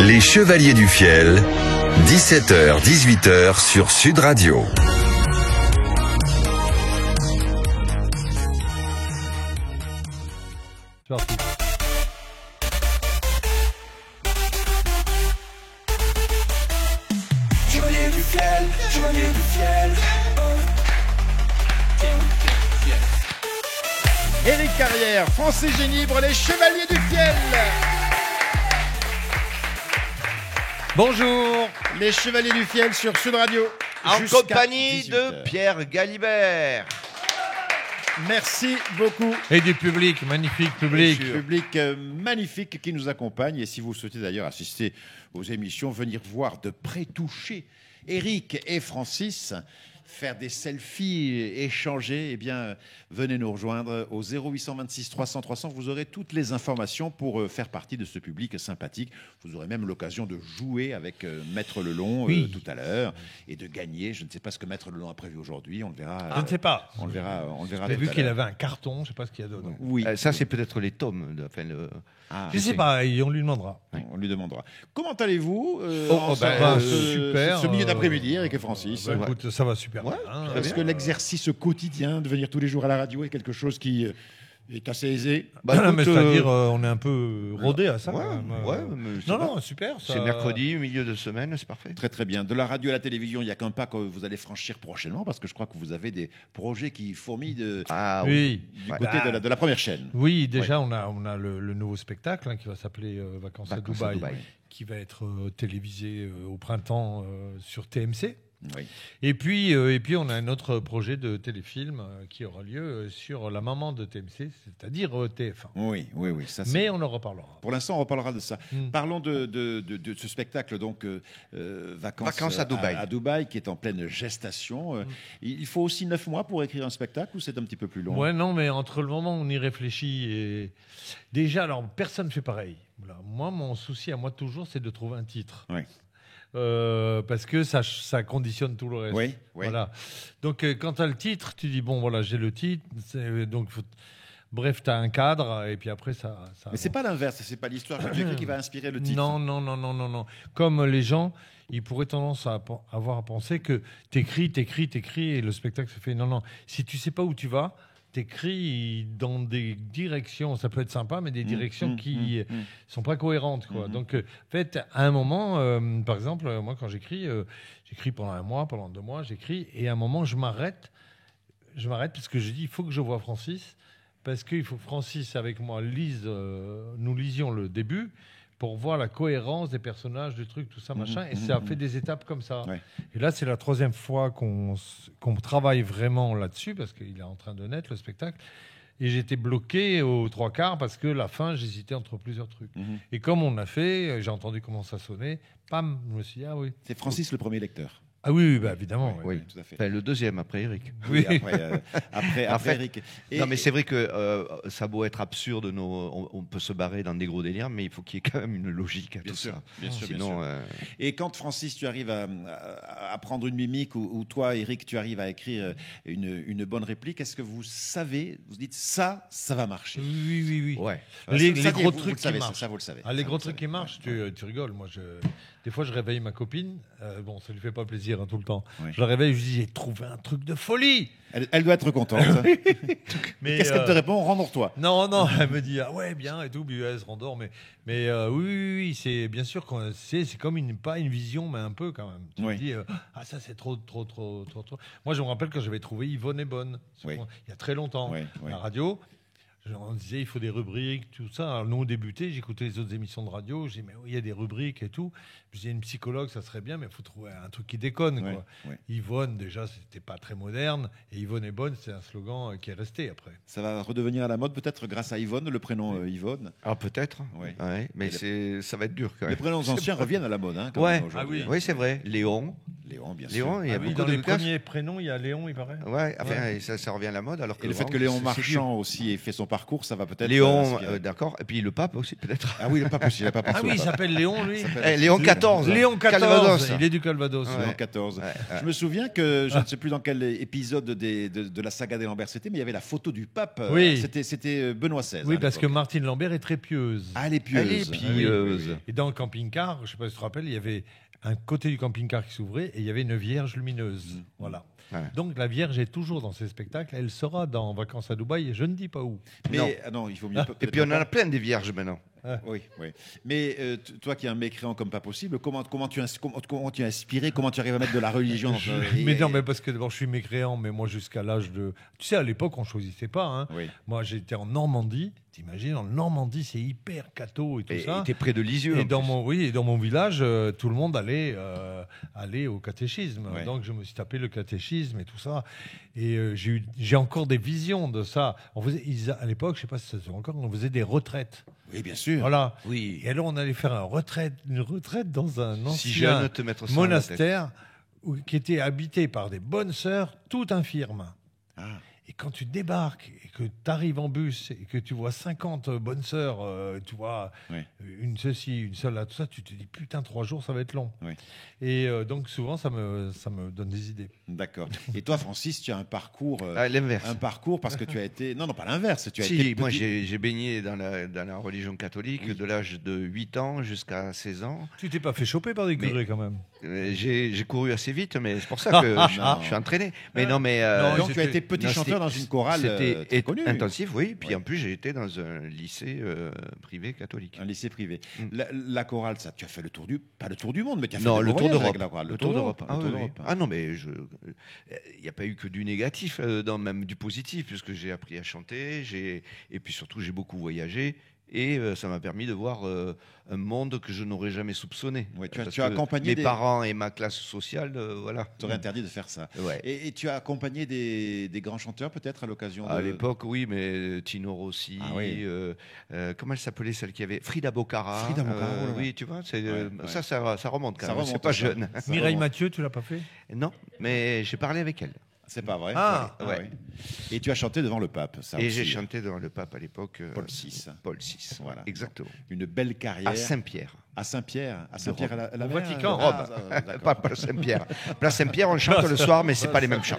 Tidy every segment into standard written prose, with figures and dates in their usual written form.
Les Chevaliers du Fiel, 17h-18h sur Sud Radio. C'est parti. Chevalier du Fiel, Chevalier du Fiel. Éric Carrière, Francis Génibre, les Chevaliers du Fiel. Bonjour, les Chevaliers du Fiel sur Sud Radio. En Jusqu'à compagnie 18 de heures. Pierre Galibert. Merci beaucoup. Et du public, magnifique public. Public magnifique qui nous accompagne. Et si vous souhaitez d'ailleurs assister aux émissions, venir voir de près, toucher Éric et Francis, faire des selfies, échanger, eh bien, venez nous rejoindre au 0826 300 300. Vous aurez toutes les informations pour faire partie de ce public sympathique. Vous aurez même l'occasion de jouer avec Maître Lelon tout à l'heure et de gagner. Je ne sais pas ce que Maître Lelon a prévu aujourd'hui. On le verra. Je ne sais pas. On le verra. J'ai tout vu à qu'il l'heure. avait un carton, je ne sais pas ce qu'il y a dedans. Oui. Ça, c'est peut-être les tomes. Je ne sais pas, on lui demandera. On lui demandera. Comment allez-vous ça va super. super. Ce milieu d'après-midi, Eric et Francis. Écoute, ça va super. Ouais, bien, Est-ce que l'exercice quotidien de venir tous les jours à la radio est quelque chose qui est assez aisé? mais c'est-à-dire, on est un peu rodé à ça. Ouais, quand même. ouais, mais c'est non, pas- non, super. Ça... C'est mercredi, milieu de semaine, c'est parfait. Très très bien. De la radio à la télévision, il n'y a qu'un pas que vous allez franchir prochainement parce que je crois que vous avez des projets qui fourmillent Ah Oui. du Ouais. côté de la première chaîne. Oui, déjà, on a le nouveau spectacle qui va s'appeler Vacances à Vacances à Dubaï, Dubaï. qui va être télévisé au printemps sur TMC. Oui. Et puis, on a un autre projet de téléfilm qui aura lieu sur la maman de TMC, c'est-à-dire TF1. Oui, oui, oui. Ça, c'est- Mais on en reparlera. Pour l'instant, on reparlera de ça. Mm. Parlons de ce spectacle, donc Vacances à Dubaï. à Dubaï, qui est en pleine gestation. Il faut aussi 9 mois pour écrire un spectacle ou c'est un petit peu plus long? Ouais, non, mais entre le moment où on y réfléchit et... Déjà, alors, personne ne fait pareil. Voilà. Moi, mon souci à moi toujours, c'est de trouver un titre. Oui. Parce que ça conditionne tout le reste. Oui, oui. Voilà. Donc, quand tu as le titre, tu dis, bon, voilà, j'ai le titre. Donc, bref, tu as un cadre, et puis après, ça Mais c'est avance. pas l'inverse, c'est pas l'histoire que tu écris qui va inspirer le titre. Non. Comme les gens, ils pourraient tendance à avoir à penser que t'écris, et le spectacle se fait. Non. Si tu sais pas où tu vas, t'écris dans des directions, ça peut être sympa, mais des directions qui sont pas cohérentes, quoi. Donc, en fait, à un moment, par exemple, moi, quand j'écris pendant un mois, pendant 2 mois, j'écris, et à un moment, je m'arrête parce que je dis, il faut que je voie Francis, parce qu'il faut que Francis, avec moi, nous lisions le début, pour voir la cohérence des personnages, du truc, tout ça, machin. Et ça fait des étapes comme ça. Ouais. Et là, c'est la 3e fois qu'on travaille vraiment là-dessus, parce qu'il est en train de naître, le spectacle. Et j'étais bloqué aux 3/4 parce que la fin, j'hésitais entre plusieurs trucs. Et comme on a fait, j'ai entendu comment ça sonnait, pam, je me suis dit, ah oui. C'est Francis le premier lecteur. Ah oui, bah, évidemment. Oui. Tout à fait. Enfin, le deuxième après Eric. Oui. Après En fait, Eric. Et- Non, mais c'est vrai que ça a beau être absurde, on peut se barrer dans des gros délires, mais il faut qu'il y ait quand même une logique à Bien tout sûr, ça. bien sûr, bien Sinon, sûr. Et quand, Francis, tu arrives à prendre une mimique ou toi, Eric, tu arrives à écrire une bonne réplique, est-ce que vous savez, vous dites ça va marcher? Oui. ouais. Les Ça, gros vous trucs le savez, qui marchent. ça, vous le savez. Ah, les Ça, gros vous le trucs qui savez. marchent, Ouais. tu rigoles. Moi, des fois, je réveille ma copine. Bon, ça lui fait pas plaisir tout le temps. Ouais. Je la réveille, je lui dis, j'ai trouvé un truc de folie. Elle doit être contente. Mais Qu'est-ce qu'elle te répond? Rendors-toi. Non, elle me dit, ah ouais, bien et tout, puis elle se rendort. Mais oui, c'est bien sûr que c'est comme pas une vision, mais un peu quand même. Tu Oui. te dis, ah ça c'est trop. Moi, je me rappelle quand j'avais trouvé Yvonne et Bonne, Oui. il y a très longtemps, Oui, oui. la radio. On disait, il faut des rubriques, tout ça. Alors, nous, on débutait, j'écoutais les autres émissions de radio. Je disais, mais oui, il y a des rubriques et tout. Je disais, une psychologue, ça serait bien, mais il faut trouver un truc qui déconne. Oui, Quoi. oui. Yvonne, déjà, c'était pas très moderne. Et Yvonne est bonne, c'est un slogan qui est resté après. Ça va redevenir à la mode peut-être grâce à Yvonne, le prénom Yvonne. Ah, peut-être. Oui. Ouais, mais ça va être dur quand Les même. prénoms anciens reviennent à la mode. Hein, quand Ouais. même, aujourd'hui. Ah Oui, c'est vrai. Léon, Léon, bien sûr. Léon, il y a Ah oui, beaucoup dans de les Lucas. premiers prénoms, il y a Léon, il paraît. Ouais, enfin, et ça revient à la mode. Alors que Et le fait Laurent, que Léon c'est Marchand aussi ait fait son parcours, ça va peut-être. Léon, inspirer. d'accord. Et puis le pape aussi, peut-être. Ah oui, le pape aussi, il n'a pas pensé Ah au oui, il pape. s'appelle Léon, lui. Léon XIV. Léon XIV, Calvados. il est du Calvados. Léon ouais. XIV. Ouais, Je me souviens que, je ne sais plus dans quel épisode de la saga des Lambert c'était, mais il y avait la photo du pape. Oui. C'était Benoît XVI. Oui, à parce que l'époque. Martine Lambert est très pieuse. Ah, elle est pieuse. Elle est pieuse. Et dans le camping-car, je ne sais pas si tu te rappelles, il y avait un côté du camping-car qui s'ouvrait et il y avait une vierge lumineuse. Voilà. Ouais. Donc la vierge est toujours dans ces spectacles. Elle sera dans Vacances à Dubaï et je ne dis pas où. Mais Non. non, il vaut mieux. Ah. peut-être Et puis on en pas. a plein des vierges maintenant. Oui, oui. Mais toi qui es un mécréant comme pas possible, comment tu es inspiré, comment tu arrives à mettre de la religion dans Mais non, mais parce que d'abord je suis mécréant, mais moi jusqu'à l'âge de... Tu sais, à l'époque, on ne choisissait pas. Hein. Oui. Moi, j'étais en Normandie. T'imagines, en Normandie, c'est hyper catho et tout Et ça. t'es près de Lisieux. Et en dans plus. mon village, tout le monde allait au catéchisme. Ouais. Donc je me suis tapé le catéchisme et tout ça. Et j'ai encore des visions de ça. À l'époque, je sais pas si ça se fait encore, on faisait des retraites. Oui, bien sûr. Voilà. Oui. Et alors on allait faire une retraite dans un Si ancien jeune, te mettre ça en la tête. monastère qui était habité par des bonnes sœurs, toutes infirmes. Ah. Et quand tu débarques et que tu arrives en bus et que tu vois 50 bonnes sœurs, tu vois, Ouais. une ceci, une celle-là, tout ça, tu te dis putain, 3 jours, ça va être long. Ouais. Et donc souvent, ça me donne des idées. D'accord. Et toi, Francis, tu as un parcours. Ah, l'inverse. Un parcours parce que tu as été. Non, non, pas l'inverse. Tu as Si, été moi petit- j'ai baigné dans la religion catholique Oui. de l'âge de 8 ans jusqu'à 16 ans. Tu t'es pas fait choper par des Mais- curés quand même. J'ai couru assez vite, mais c'est pour ça que Non. je suis entraîné. Mais non, mais Non, Donc, c'était- tu as été petit non, chanteur dans une chorale c'était très connue. intensif, oui. Puis Ouais. en plus, j'ai été dans un lycée privé catholique. Un lycée privé. Mm. La chorale, ça, tu as fait le tour du. Pas le tour du monde, mais tu as fait Non, des le gros tour voyages d'Europe. avec la chorale. Le tour d'Europe. Le Ah, tour oui, d'Europe. oui. Ah non, mais il n'y a pas eu que du négatif, même du positif, puisque j'ai appris à chanter, et puis surtout j'ai beaucoup voyagé. Et ça m'a permis de voir un monde que je n'aurais jamais soupçonné. Ouais, tu Parce as que accompagné mes des- parents et ma classe sociale, voilà. Tu aurais interdit de faire ça. Ouais. Et tu as accompagné des grands chanteurs, peut-être, à l'occasion de. À l'époque, oui, mais Tino Rossi, Ah oui. comment elle s'appelait celle qui avait Frida Bocara. Frida Bocara, oh là là. oui, tu vois, Ouais, ouais. ça remonte quand Ça même. remonte, C'est pas ça. jeune. Ça Mireille remonte. Mathieu, tu l'as pas fait? Non, mais j'ai parlé avec elle. C'est pas vrai. Ah, ouais. ouais. Et tu as chanté devant le pape. Ça Et aussi. j'ai chanté devant le pape à l'époque. Paul VI. Paul VI, Voilà. exactement. Une belle carrière. À Saint-Pierre. À Saint-Pierre. À Saint-Pierre, à la Au mer, Vatican. Ah, d'accord. Pas Place Saint-Pierre. Place Saint-Pierre, on chante le soir, mais c'est pas les mêmes chants.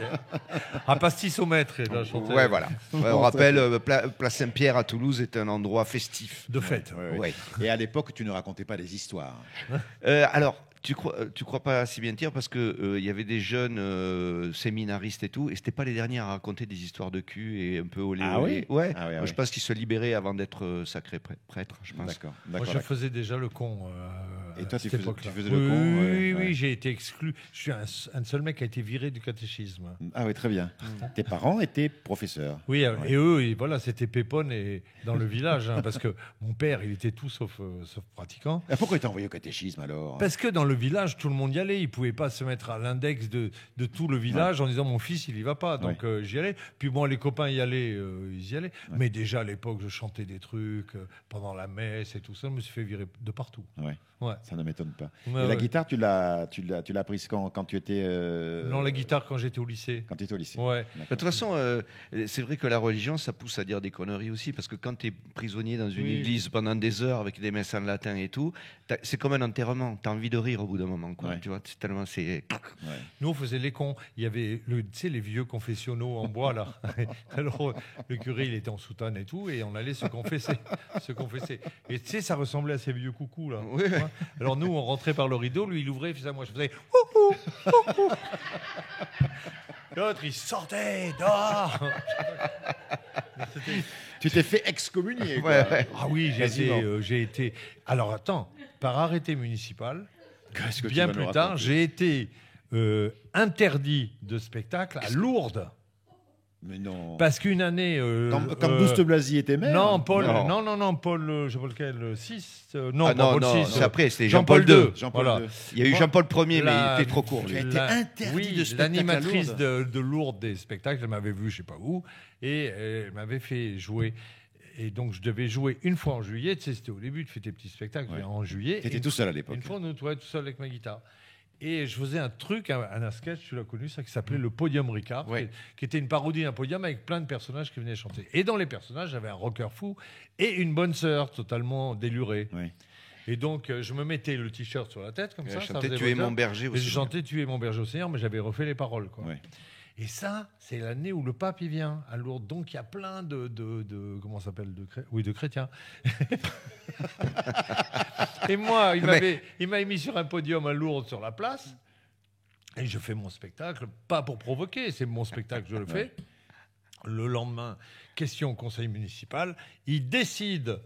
À Pastis au maître, il a chanté. Ouais, voilà. Ouais, on rappelle, Place Saint-Pierre à Toulouse est un endroit festif. De fait. Ouais, ouais. Ouais. Et à l'époque, tu ne racontais pas des histoires. Alors, tu crois pas si bien dire parce que il y avait des jeunes séminaristes et tout, et c'était pas les derniers à raconter des histoires de cul et un peu olé Ah olé. oui Ouais. Ah oui, ah Moi, oui. je pense qu'ils se libéraient avant d'être sacrés prêtres, je pense. D'accord. Moi, D'accord. je faisais déjà le con. Et toi, à tu cette faisais- époque-là. tu faisais le Oui, con, Oui, ouais, oui, ouais. j'ai été exclu. Je suis un seul mec qui a été viré du catéchisme. Ah oui, très bien. Tes parents étaient professeurs. Oui, et eux, voilà, c'était Pépone et dans le village, hein, parce que mon père, il était tout sauf pratiquant. Et pourquoi ils t'ont envoyé au catéchisme alors Parce que dans le village, tout le monde y allait. Il pouvait pas se mettre à l'index de tout le village en disant mon fils, il y va pas. Donc j'y allais. Puis bon, les copains y allaient, ils y allaient. Mais déjà à l'époque, je chantais des trucs pendant la messe et tout ça. Je me suis fait virer de partout. Ouais, Ouais. ça ne m'étonne pas. Ouais, Et la ouais. guitare, tu l'as prise quand tu étais. Non, la guitare quand j'étais au lycée. Quand tu étais au lycée. Ouais. De toute façon, c'est vrai que la religion, ça pousse à dire des conneries aussi, parce que quand tu es prisonnier dans une Oui. église pendant des heures avec des messes en latin et tout, c'est comme un enterrement. Tu as envie de rire au bout d'un moment, quoi. Ouais. Tu vois, c'est tellement c'est. Ouais. Nous, on faisait les cons. Il y avait, tu sais, les vieux confessionnaux en bois, là. Alors, le curé, il était en soutane et tout, et on allait se confesser. Se confesser. Et tu sais, ça ressemblait à ces vieux coucous, là. Oui, oui. Alors, nous, on rentrait par le rideau, lui, il ouvrait, il faisait à moi, je faisais ouhou, ouhou. L'autre, il sortait dehors. C'était- Tu t'es fait excommunier. quoi. Ouais, ouais. Ah oui, Quasiment. j'ai été. Alors, attends, par arrêté municipal, Qu'est-ce que tu bien vas nous plus tard, raconter j'ai été interdit de spectacle à Lourdes. Mais non. Parce qu'une année. Comme Douste Blasi était maire. Non, Paul, Non. non, Paul, je sais pas lequel, 6 Non, Ah, pas non, Paul non, 6. c'est après, c'était Jean-Paul Jean-Paul II. II. Jean-Paul Voilà. II. Il y a eu Moi, Jean-Paul Ier, mais la- il était trop court. Tu as lui. été interdit de spectacle à l'animatrice Lourdes. de Lourdes des spectacles, elle m'avait vu, je sais pas où, et elle m'avait fait jouer. Et donc, je devais jouer une fois en juillet. Tu sais, c'était au début, tu fais tes petits spectacles Ouais. en juillet. Tu étais Et tout seul à l'époque. Une fois, on nous tout seul avec ma guitare. Et je faisais un truc, un sketch, tu l'as connu, ça, qui s'appelait le Podium Ricard, Ouais. qui était une parodie d'un podium avec plein de personnages qui venaient chanter. Et dans les personnages, j'avais un rocker fou et une bonne sœur totalement délurée. Oui. Et donc, je me mettais le t-shirt sur la tête, comme ça. Je ça chantais faisait Tu es votre mon heure. berger Et aussi. je chantais Tu es mon berger au Seigneur, mais j'avais refait les paroles, quoi. Ouais. Et ça, c'est l'année où le pape il vient à Lourdes. Donc il y a plein de comment ça s'appelle de chrétiens. Et moi, il m'avait mis sur un podium à Lourdes sur la place. Et je fais mon spectacle, pas pour provoquer, c'est mon spectacle, je le fais. Le lendemain, question au conseil municipal, il décide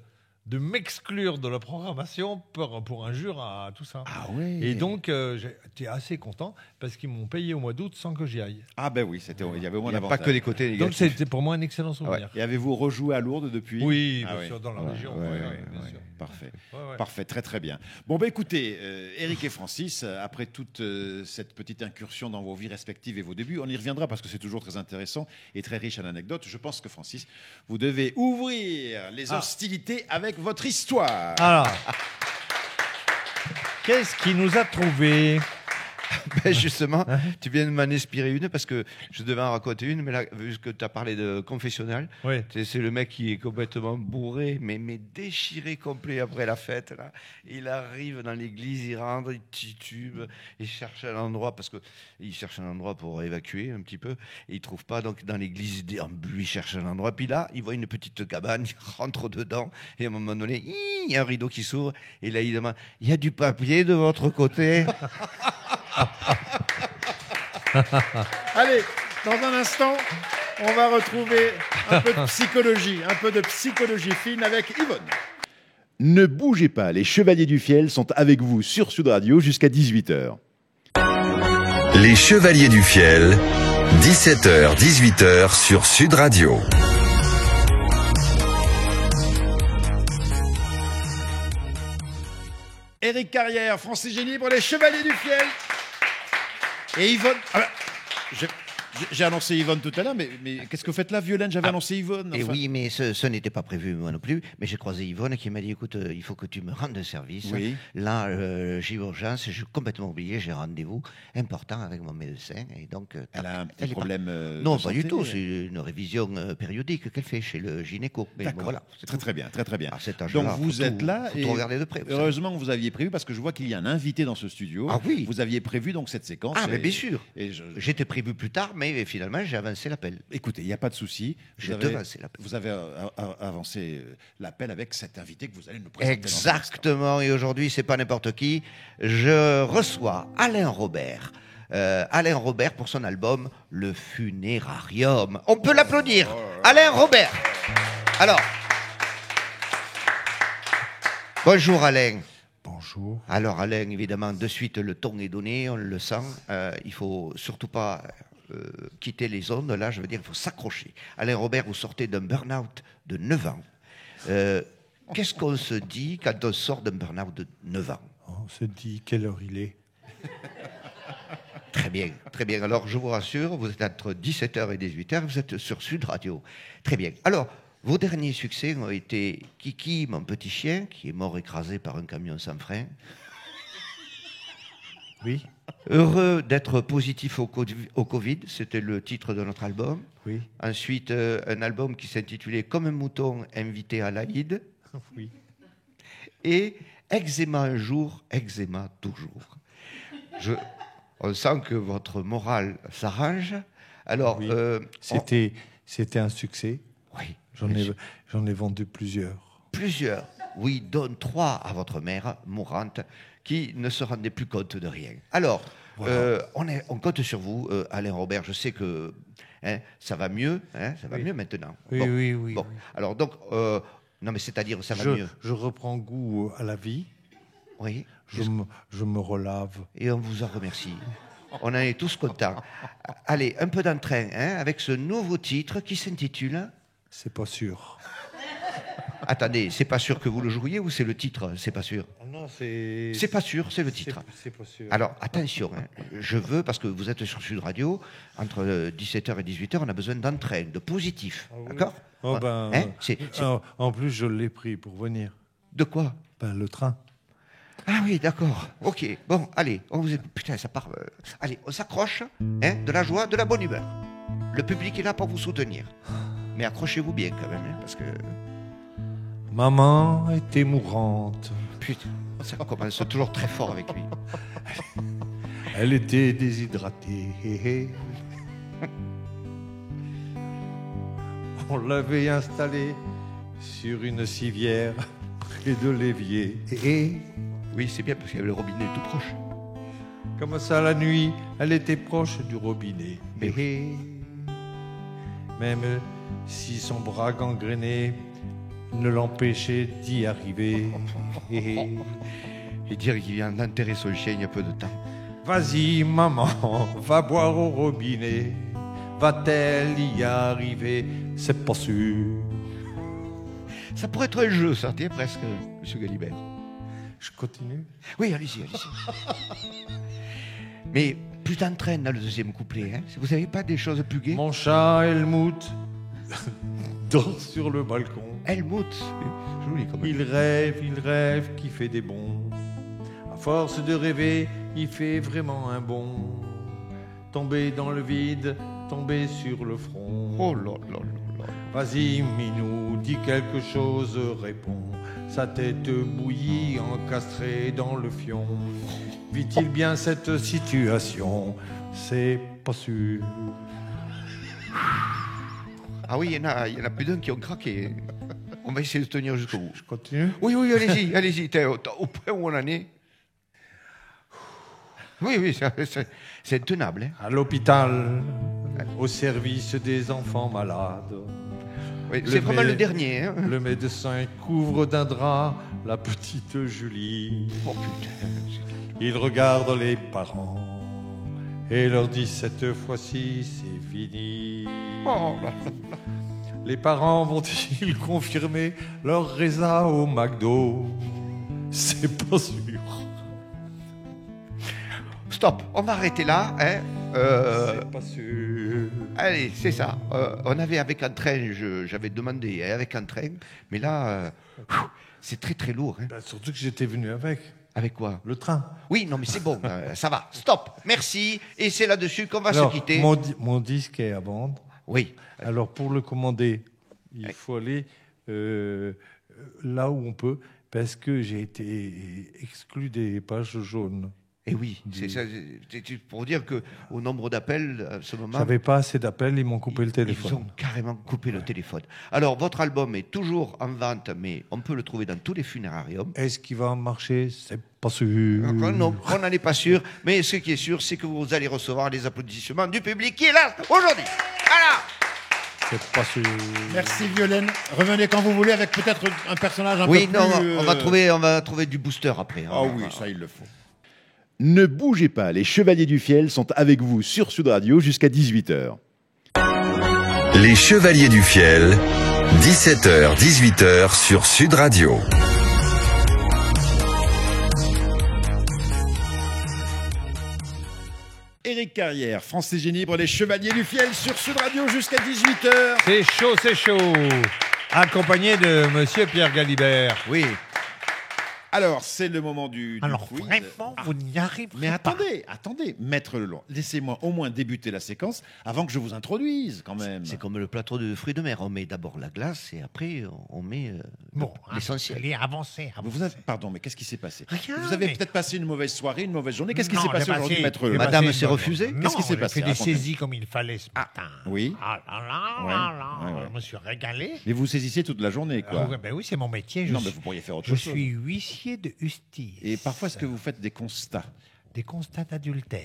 de m'exclure de la programmation pour injure à tout ça. Ah oui. Et donc, j'étais assez content parce qu'ils m'ont payé au mois d'août sans que j'y aille. Ah ben oui, il y avait au moins Il n'y a pas d'avantages. que les côtés Donc, négatifs. c'était pour moi un excellent souvenir. Et avez-vous rejoué à Lourdes depuis? Oui, Ah bien sûr, dans la région. Ouais, ouais, ouais, bien ouais. sûr. Parfait. Ouais, ouais. Parfait, très très bien. Bon, ben écoutez, Éric et Francis, après toute cette petite incursion dans vos vies respectives et vos débuts, on y reviendra parce que c'est toujours très intéressant et très riche en anecdotes. Je pense que Francis, vous devez ouvrir les hostilités avec votre histoire. Alors, qu'est-ce qui nous a trouvés? Ben justement, tu viens de m'en inspirer une parce que je devais en raconter une, mais là, vu que tu as parlé de confessionnal, Oui. c'est le mec qui est complètement bourré, mais déchiré complet après la fête. Là. Il arrive dans l'église, il rentre, il titube, il cherche un endroit pour évacuer un petit peu, et il trouve pas. Donc dans l'église, il déambule, il cherche un endroit. Puis là, il voit une petite cabane, il rentre dedans, et à un moment donné, il y a un rideau qui s'ouvre, et là il demande « Il y a du papier de votre côté ?» Allez, dans un instant, on va retrouver un peu de psychologie fine avec Yvonne. Ne bougez pas, les Chevaliers du Fiel sont avec vous sur Sud Radio jusqu'à 18h. Les Chevaliers du Fiel, 17h, 18h sur Sud Radio. Éric Carrière, Francis Génie pour les Chevaliers du Fiel. Et Yvonne. J'ai annoncé Yvonne tout à l'heure, mais qu'est-ce que vous faites là, Violaine? J'avais annoncé Yvonne. Et enfin. oui, mais ce n'était pas prévu, moi non plus. Mais j'ai croisé Yvonne qui m'a dit, écoute, il faut que tu me rendes service. Oui. Là, j'ai urgence, j'ai complètement oublié, j'ai rendez-vous important avec mon médecin. Et donc, Elle a un elle petit est problème. non, de pas du santé. tout. C'est une révision périodique qu'elle fait chez le gynéco. Mais D'accord. bon, voilà, c'est Très tout. très bien, très très bien. À cet âge-là, Donc vous faut êtes tout- là faut et tout regarder de près. vous savez. heureusement que vous aviez prévu parce que je vois qu'il y a un invité dans ce studio. Ah oui. Vous aviez prévu donc cette séquence. Ah, mais et- bien sûr. Et J'étais prévu plus tard, mais finalement, j'ai avancé l'appel. écoutez, il n'y a pas de souci. J'ai devancé l'appel. Vous avez avancé l'appel avec cet invité que vous allez nous présenter. dans un instant. Exactement, et aujourd'hui, c'est pas n'importe qui. Je reçois Alain Robert. Alain Robert pour son album Le Funérarium. On peut l'applaudir. Alain Robert. Alors, bonjour Alain. Bonjour. Alors Alain, évidemment, de suite, le ton est donné, on le sent. Il faut surtout pas quitter les ondes, là, je veux dire, il faut s'accrocher. Alain Robert, vous sortez d'un burn-out de 9 ans. Qu'est-ce qu'on se dit quand on sort d'un burn-out de 9 ans? On se dit quelle heure il est. Très bien, très bien. Alors, je vous rassure, vous êtes entre 17h et 18h, vous êtes sur Sud Radio. Très bien. Alors, vos derniers succès ont été Kiki, mon petit chien, qui est mort écrasé par un camion sans frein. Oui, Heureux d'être positif au Covid, c'était le titre de notre album. oui, Ensuite, un album qui s'intitulait Comme un mouton invité à l'Aïd. oui. Et Eczéma un jour, eczéma toujours. On sent que votre morale s'arrange. Alors, Oui. on- C'était un succès. oui, J'en ai vendu plusieurs. plusieurs. Oui, donne 3 à votre mère mourante qui ne se rendait plus compte de rien. Alors, on compte sur vous, Alain Robert. Je sais que ça va mieux, ça va mieux maintenant. Oui, oui, oui. Bon, oui. alors donc, non mais c'est-à-dire ça va mieux. Je reprends goût à la vie. Oui. Je me relave. Et on vous en remercie. On en est tous contents. Allez, un peu d'entrain avec ce nouveau titre qui s'intitule. C'est pas sûr. Attendez, c'est pas sûr que vous le jouiez ou c'est le titre? C'est pas sûr. Non, c'est. C'est pas sûr, c'est le titre. C'est pas sûr. Alors attention, je veux, parce que vous êtes sur Sud Radio, entre 17h et 18h, on a besoin d'entrain, de positif. Ah oui. D'accord? Oh, ben, Hein, c'est- En plus, je l'ai pris pour venir. De quoi? Ben, le train. Ah oui, d'accord. Ok, bon, allez, putain, ça part. Allez, on s'accroche, hein, de la joie, de la bonne humeur. Le public est là pour vous soutenir. Mais accrochez-vous bien quand même, hein, parce que... Maman était mourante. Putain, ça commence toujours très fort avec lui. Elle était déshydratée. On l'avait installée sur une civière près de l'évier. Oui, c'est bien, parce qu'il y avait le robinet tout proche. Comme ça, la nuit, elle était proche du robinet. Même si son bras gangréné ne l'empêchait d'y arriver. Et dire qu'il vient d'enterrer son chien il y a peu de temps. Vas-y, maman, va boire au robinet. Va-t-elle y arriver? C'est pas sûr. Ça pourrait être un jeu, ça, tiens, presque, monsieur Galibert. Je continue. Oui, allez-y, allez-y. Mais plus t'entraînes dans le deuxième couplet, hein. Vous n'avez pas des choses plus gaies? Mon chat Helmut dort sur le balcon. Helmut, joli comme Il rêve, qui fait des bonds. À force de rêver, il fait vraiment un bond. Tomber dans le vide, tomber sur le front. Oh là là là là. Vas-y, Minou, dis quelque chose, réponds. Sa tête bouillie, encastrée dans le fion. Vit-il bien cette situation? C'est pas sûr. Ah oui, il y en a plus d'un qui ont craqué. On va essayer de tenir jusqu'au bout. Je continue. Oui, allez-y, allez-y. Au point où on en est. Oui, c'est intenable. Hein. À l'hôpital, au service des enfants malades. Oui, c'est vraiment le dernier. Hein. Le médecin couvre d'un drap la petite Julie. Oh putain. Il regarde les parents et leur dit cette fois-ci c'est fini. Oh là là. Les parents vont-ils confirmer leur résa au McDo? C'est pas sûr. Stop, on va arrêter là. Hein. C'est pas sûr. Allez, c'est ça. On avait avec un train, j'avais demandé avec un train, mais là, c'est très très lourd. Hein. Ben, surtout que j'étais venu avec Avec quoi? le train. Oui, non, mais c'est bon, ça va. Stop, merci. Et c'est là-dessus qu'on va Alors, se quitter. mon disque est à vendre. Oui. Alors pour le commander, il faut aller là où on peut, parce que j'ai été exclu des pages jaunes. Et oui, c'est pour dire qu'au nombre d'appels, à ce moment... J'avais pas assez d'appels, ils m'ont coupé le Ils téléphone. ont carrément coupé le téléphone. Alors, votre album est toujours en vente, mais on peut le trouver dans tous les funérariums. Est-ce qu'il va marcher? C'est pas sûr. Non, on n'en est pas sûr. Mais ce qui est sûr, c'est que vous allez recevoir les applaudissements du public qui est là aujourd'hui. Voilà. C'est pas sûr. Merci Violaine. Revenez quand vous voulez avec peut-être un personnage un Oui, peu non, plus... on va trouver du booster après. Ah oui, ça il le faut. Ne bougez pas, les Chevaliers du Fiel sont avec vous sur Sud Radio jusqu'à 18h. Les Chevaliers du Fiel, 17h, 18h sur Sud Radio. Éric Carrière, Francis Génibre, les Chevaliers du Fiel sur Sud Radio jusqu'à 18h. C'est chaud. Accompagné de Monsieur Pierre Galibert. Oui. Alors, c'est le moment du Alors quiz. vraiment, vous n'y arriverez Mais pas. attendez, Maître Lelon, laissez-moi au moins débuter la séquence avant que je vous introduise, quand même. C'est comme le plateau de fruits de mer. On met d'abord la glace et après on met Bon, l'essentiel. allez, avancez. Pardon, mais qu'est-ce qui s'est passé? Rien, Vous avez mais- peut-être passé une mauvaise soirée, une mauvaise journée. Qu'est-ce qui Non, s'est passé j'ai aujourd'hui, passé- Maître j'ai Lelon? Madame passé s'est une- refusée? Non, Qu'est-ce qui s'est j'ai passé? fait des Racontez-moi. saisies comme il fallait ce matin. oui. Ah là là, Ouais, là là, ouais. je me suis régalé. Mais vous saisissez toute la journée, quoi. Ah ouais, ben oui, c'est mon métier. Non, mais vous pourriez faire autre je chose. suis huissier de justice. Et parfois, est-ce que vous faites des constats? Des constats d'adultère.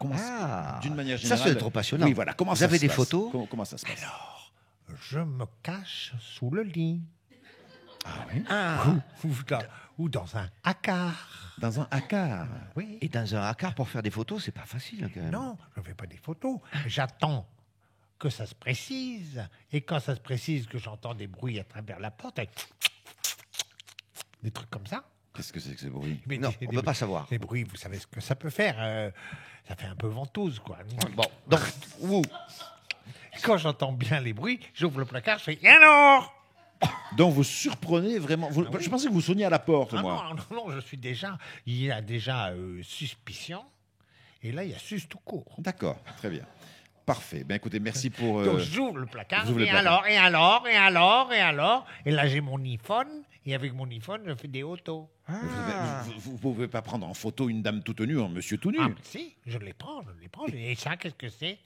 Comment Ah, d'une manière ça, générale. c'est trop passionnant. Oui, voilà. Comment Vous ça avez se des passe photos? Comment ça se passe? Alors, je me cache sous le lit. Ah oui. Ou dans un hacard. Dans un hacard. Oui. Et dans un hacard pour faire des photos, c'est pas facile hein, quand même. Non, je ne fais pas des photos. J'attends que ça se précise. Et quand ça se précise, que j'entends des bruits à travers la porte, avec des trucs comme ça. Qu'est-ce que c'est que ce bruit? Mais Non, des- on des- peut pas savoir. Les bruits, vous savez ce que ça peut faire. Ça fait un peu ventouse, quoi. Bon, donc vous, Quand j'entends bien les bruits, j'ouvre le placard, je fais « Et alors ?» Donc vous surprenez vraiment. Je pensais que vous sonniez à la porte, Ah moi. non, je suis déjà. Il y a déjà suspicion. Et là, il y a sus tout court. D'accord, très bien. Parfait. Ben écoutez, merci pour. Donc j'ouvre le placard. vous ouvrez le Et placard. alors. Et là, j'ai mon iPhone. Et avec mon iPhone, je fais des autos. Vous pouvez pas prendre en photo une dame toute nue, un monsieur tout nu. Ah, si, je les prends. Et ça, qu'est-ce que c'est?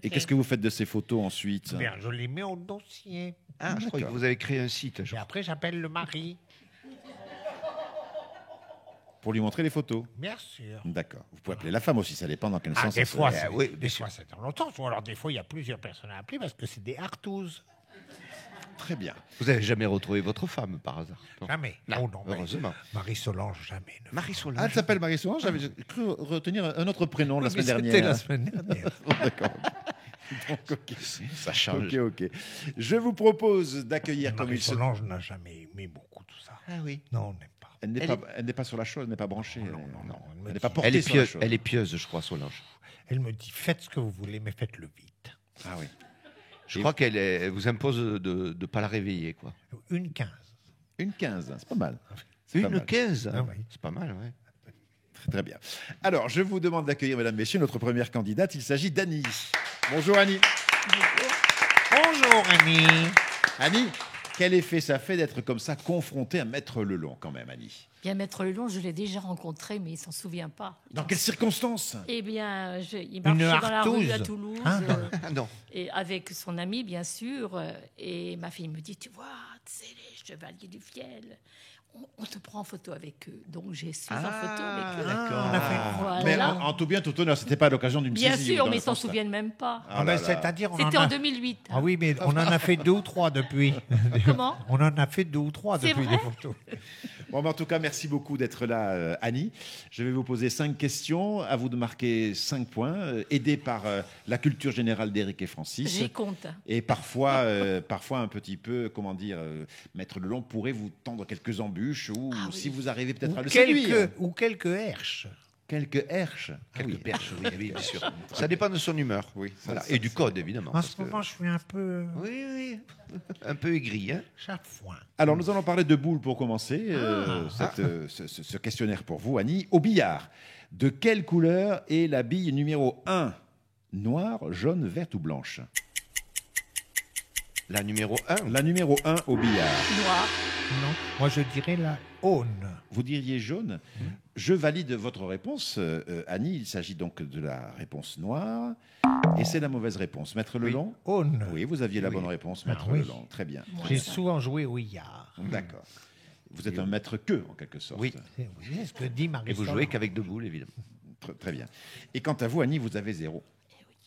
Et qu'est-ce que vous faites de ces photos ensuite? Bien, je les mets au dossier. Ah, je crois que vous avez créé un site. Et après, j'appelle le mari. Pour lui montrer les photos. Bien sûr. D'accord. Vous pouvez appeler la femme aussi, ça dépend dans quel Ah, sens. des ça se- fois, oui, des fois, c'est dans longtemps. Ou alors, des fois, il y a plusieurs personnes à appeler parce que c'est des artouzes. Très bien. Vous n'avez jamais retrouvé votre femme par hasard? Non. Jamais. Là, Oh non, heureusement. Marie-Solange, jamais. ne- Marie Solange. Ah, elle s'appelle Marie-Solange. J'avais cru retenir un autre prénom la semaine C'était dernière. la semaine dernière. D'accord. Donc, ok. Ça change. Ok. Je vous propose d'accueillir comme il se. Marie-Solange n'a jamais aimé beaucoup tout ça. Ah oui. Non, on n'aime pas. Elle n'est pas sur la chose, elle n'est pas branchée. Non, Elle n'est pas portée Elle est, sur la pieuse, chose. elle est pieuse, je crois, Solange. Elle me dit, faites ce que vous voulez, mais faites-le vite. Ah oui. Je crois elle vous impose de ne pas la réveiller, quoi. Une 15. Une 15, c'est pas mal. C'est pas Une mal. 15 Ah oui. C'est pas mal, ouais. Très bien. Alors, je vous demande d'accueillir, mesdames, messieurs, notre première candidate. Il s'agit d'Annie. Bonjour Annie. Bonjour, Annie. Annie, quel effet ça fait d'être comme ça confrontée à Maître Lelon, quand même, Annie? Bien, Maître Lelon, je l'ai déjà rencontré, mais il s'en souvient pas. Dans quelles circonstances? Eh bien, il marchait dans la rue à artouse. Toulouse, Hein Ah non. et avec son ami, bien sûr. Et ma fille me dit, tu vois, c'est les chevaliers du fiel. On te prend en photo avec eux. Donc, j'ai suis en photo avec eux. D'accord. On a fait- Voilà. Mais en tout bien, tout honneur, c'était pas l'occasion d'une Bien saisie ou sûr, dans mais le ils s'en sens là. souviennent même pas. Ah là là. C'est-à-dire, on C'était en en a... 2008. hein. Ah oui, mais on en a fait 2 ou 3 depuis. Comment? On en a fait 2 ou 3 C'est depuis vrai des photos. Bon, mais en tout cas, merci beaucoup d'être là, Annie. Je vais vous poser 5 questions. À vous de marquer 5 points, aidés par la culture générale d'Éric et Francis. J'y compte. Et parfois, parfois un petit peu, comment dire, Maître Lelon pourrait vous tendre quelques embûches ou Ah oui. si vous arrivez peut-être à le séduire. Ou quelques herches. Quelques herches. Quelques perches, oui, bien sûr. Ça dépend de son humeur. Oui, ça- Voilà. ça- Et du code, évidemment. En parce ce que- moment, je suis un peu Oui. Un peu aigri, hein. chaque fois. Alors, nous allons parler de boules pour commencer. Ce questionnaire pour vous, Annie. Au billard, de quelle couleur est la bille numéro 1? Noire, jaune, verte ou blanche? La numéro 1. La numéro 1 au billard. Noir. Non, moi je dirais la aune. Vous diriez jaune. Je valide votre réponse, Annie. Il s'agit donc de la réponse noire. Et c'est la mauvaise réponse. Maître Lelon? Aune. Oui, vous aviez la bonne réponse, Maître oui. Lelon. Très bien. J'ai souvent joué au yard. D'accord. Vous êtes un maître que, en quelque sorte. Oui. C'est ce que dit Marie. Et vous jouez qu'avec 2 boules, évidemment. Très bien. Et quant à vous, Annie, vous avez 0.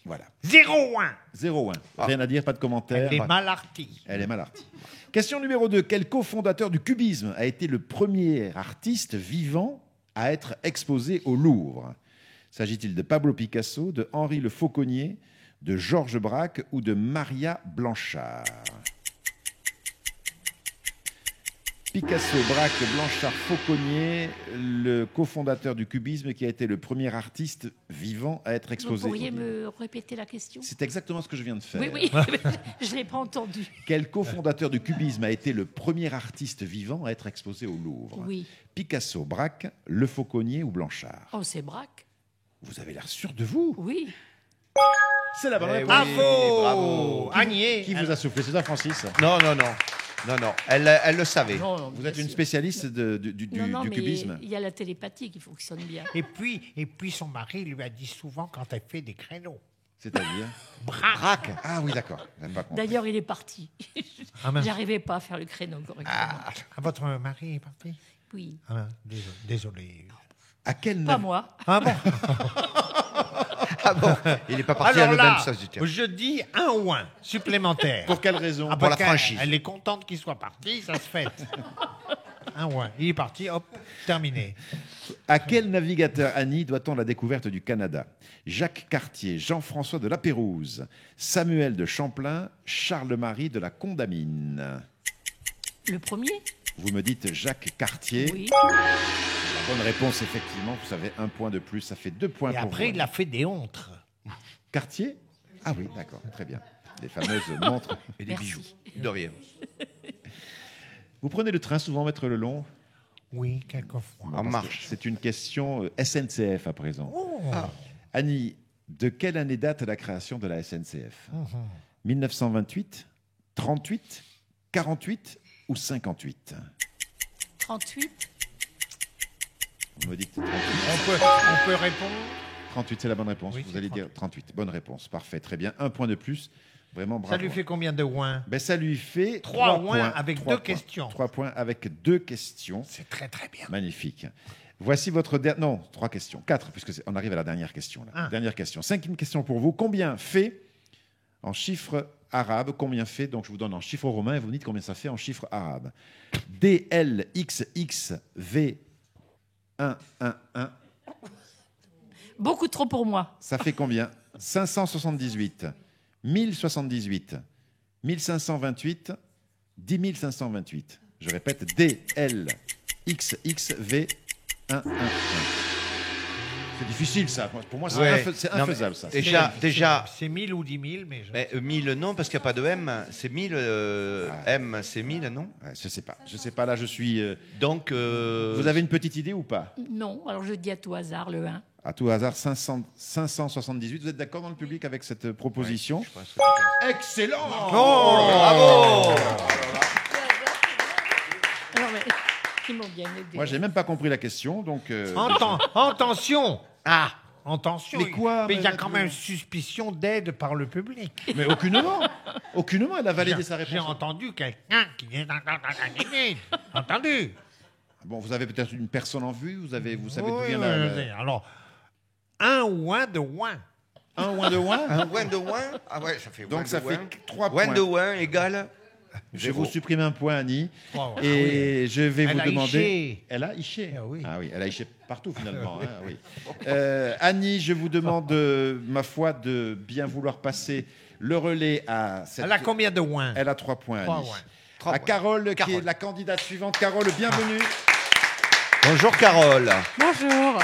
Voilà. 0-1. 0-1. Rien à dire, pas de commentaire. Elle est mal artie. Elle est mal artie. Question numéro 2. Quel cofondateur du cubisme a été le premier artiste vivant à être exposé au Louvre? S'agit-il de Pablo Picasso, de Henri le Fauconnier, de Georges Braque ou de Maria Blanchard? Picasso, Braque, Blanchard, Fauconnier, le cofondateur du cubisme qui a été le premier artiste vivant à être Vous exposé. pourriez au Louvre. me répéter la question? C'est exactement ce que je viens de faire. Oui, je ne l'ai pas entendu. Quel cofondateur du cubisme a été le premier artiste vivant à être exposé au Louvre? Oui. Picasso, Braque, Le Fauconnier ou Blanchard? Oh, c'est Braque. Vous avez l'air sûr de vous. Oui. C'est la bonne réponse. Bravo. bravo. Agnès. Qui vous a soufflé? C'est ça, Francis? Non. Elle le savait. Non, Vous bien êtes une sûr. spécialiste du Non, du mais cubisme? il y a la télépathie qui fonctionne bien. Et puis son mari lui a dit souvent quand elle fait des créneaux. C'est-à-dire? Braque. Ah oui, d'accord. J'ai pas compris. D'ailleurs, il est parti. Ah, mince. J'arrivais pas à faire le créneau correctement. Ah, votre mari est parti. Oui. Ah, désolé. À quel Pas nav- moi. Ah bon. Ah bon. Il n'est pas parti Alors à le là, même sens du terme. je dis 1 ou 1 supplémentaire. Pour quelle raison? Ah, pour parce la qu'elle- franchise. Elle est contente qu'il soit parti, ça se fête. 1 ou 1. Il est parti, hop, terminé. À quel navigateur, Annie, doit-on la découverte du Canada? Jacques Cartier, Jean-François de Lapérouse, Samuel de Champlain, Charles-Marie de la Condamine. Le premier? Vous me dites Jacques Cartier. Oui. Bonne réponse, effectivement. Vous savez, 1 point de plus, ça fait 2 points Et pour après, vous. il a fait des hontres. Cartier? Ah oui, d'accord, très bien. Les fameuses montres. Et des Merci. bijoux. De rien. Vous prenez le train souvent, Maître Lelon? Oui, quelquefois. En marche. C'est une question SNCF à présent. Annie, de quelle année date la création de la SNCF? 1928, 38, 48 ou 58? 38. Vous me dites On peut répondre. 38, c'est la bonne réponse. Oui, Vous c'est allez dire 38. Bonne réponse. Parfait, très bien. Un point de plus. Vraiment bravo. Ça lui fait combien de ouins? Ben, ça lui fait 3 points. ouins avec 3 2 points. questions. 3 points avec 2 questions. C'est très très bien. Magnifique. Voici votre dernière. Non, 3 questions. 4, puisqu'on arrive à la dernière question. Là. Ah. Dernière question. 5e question pour vous. Combien fait, en chiffres arabes, combien fait, donc je vous donne en chiffres romains et vous me dites combien ça fait en chiffres arabes. DLXXV 111. Beaucoup trop pour moi. Ça fait combien? 578, 1078, 1528, 10 528. Je répète, DLXXV 111. C'est difficile ça. Pour moi, c'est Ouais. c'est Non, infaisable ça. Déjà, C'est 1000 ou 10 000, mais je... mais 1000 non, parce qu'il n'y a pas de M. C'est 1000, M, c'est 1000, non? Ouais, je sais pas. Là, je suis. Donc, Vous avez une petite idée ou pas? Non, alors je dis à tout hasard le 1. À tout hasard, 578. Vous êtes d'accord dans le public avec cette proposition? je pense que- Excellent. Bravo! Alors, mais, ils m'ont bien aidé. Moi, j'ai même pas compris la question, donc. En tension. Ah, en tension. Mais quoi, Mais il y a madame quand même suspicion d'aide par le public. Mais aucunement. Aucunement, elle a validé sa J'ai réponse. entendu quelqu'un qui est entendu. Bon, vous avez peut-être une personne en vue. Vous savez d'où Oui, vient oui. Alors, un ouin de ouin. un ouin de ouin. Un ouin de ouin? Ah ouais, ça fait Donc ouin ça de fait ouin. 3 Ouin points. de ouin égale. Je vais vous supprimer un point, Annie. Oh, Et je vais Elle vous a demander. iché. Elle a iché. Ah oui. Elle a iché partout finalement. Hein, oui. Annie, je vous demande, ma foi, de bien vouloir passer le relais à cette. Elle a combien de ouin? Elle a 3 points, Trois Annie. ouins. À Carole, qui est Carole. la candidate suivante. Carole, bienvenue. Bonjour Carole. Bonjour,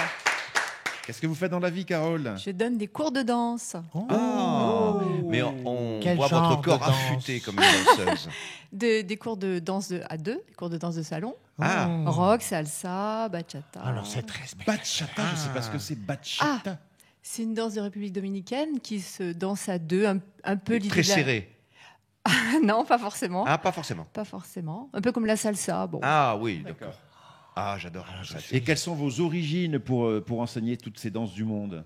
Qu'est-ce que vous faites dans la vie, Carole? je donne des cours de danse, Ah, mais on Quel voit genre votre corps de danse? affûté comme une danseuse. des cours de danse à deux, des cours de danse de salon, Ah. rock, salsa, bachata. Alors c'est très spectaculaire. Bachata, je sais pas ce que c'est. Bachata. C'est une danse de République dominicaine qui se danse à deux, un peu l'idée Très de la- serré. Non, pas forcément. Ah, pas forcément. Pas forcément. Un peu comme la salsa. Bon. Ah oui, d'accord. Ah, j'adore. ça. Et quelles sont vos origines pour enseigner toutes ces danses du monde?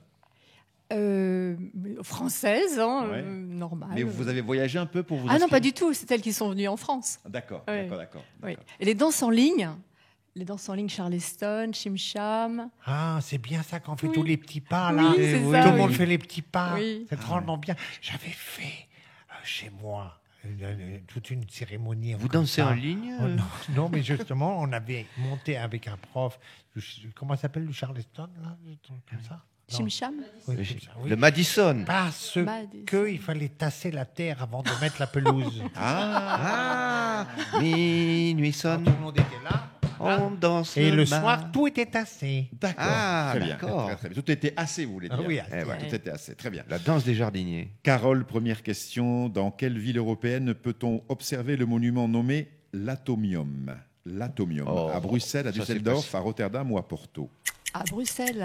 Française, hein, Ouais. normale. Mais vous avez voyagé un peu pour vous Ah non, inscrire? pas du tout. C'est elles qui sont venues en France. D'accord, Ouais. d'accord. Oui. Et les danses en ligne, Charleston, Chim-Cham. Ah, c'est bien ça qu'on fait Oui. tous les petits pas Oui, là. c'est Tout ça, le monde oui. fait les petits pas. Oui. C'est drôlement bien. J'avais fait chez moi toute une cérémonie. Vous comme dansez ça. en ligne Oh, non, mais justement, on avait monté avec un prof. Comment ça s'appelle le Charleston là, un truc comme ça. Non. Chim-Cham. Oui, comme ça, oui. Le Madison. Parce Madison. qu'il fallait tasser la terre avant de mettre la pelouse. Ah, minuit Quand sonne, tout le monde était là. on danse. Et le bal. soir, tout était tassé. D'accord. Ah, très bien. d'accord. Très bien. Tout était assez, vous voulez dire. Ah oui, Eh ouais, tout était assez. Très bien. La danse des jardiniers. Carole, première question. Dans quelle ville européenne peut-on observer le monument nommé l'Atomium? L'Atomium. Oh, à Bruxelles, à ça, c'est Düsseldorf, facile. à Rotterdam ou à Porto? À Bruxelles.